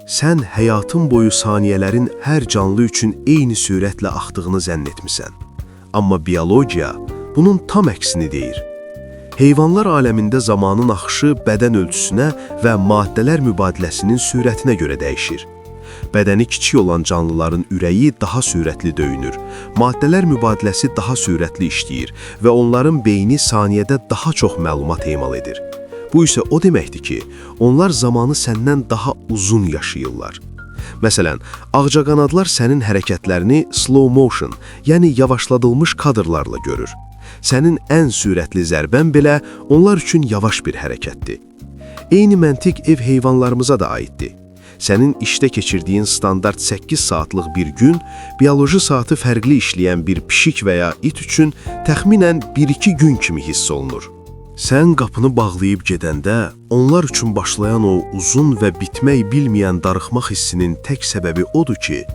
Sən həyatın boyu saniyələrin hər canlı üçün eyni sürətlə axdığını zənn etmisən. Amma biologiya bunun tam əksini deyir. Heyvanlar aləmində zamanın axışı bədən ölçüsünə və maddələr mübadiləsinin sürətinə görə dəyişir. Bədəni kiçik olan canlıların ürəyi daha sürətli döyünür, maddələr mübadiləsi daha sürətli işləyir və onların beyni saniyədə daha çox məlumat emal edir. Bu isə o deməkdir ki, onlar zamanı səndən daha uzun yaşayırlar. Məsələn, ağcaqanadlar sənin hərəkətlərini slow motion, yəni yavaşladılmış kadrlarla görür. Sənin ən sürətli zərbən belə onlar üçün yavaş bir hərəkətdir. Eyni məntiq ev heyvanlarımıza da aiddir. Sənin işdə keçirdiyin standart 8 saatlıq bir gün, bioloji saatı fərqli işləyən bir pişik və ya it üçün təxminən 1-2 gün kimi hiss olunur. Sən qapını bağlayıb gedəndə, onlar üçün başlayan o uzun və bitmək bilməyən darıxmaq hissinin tək səbəbi odur ki,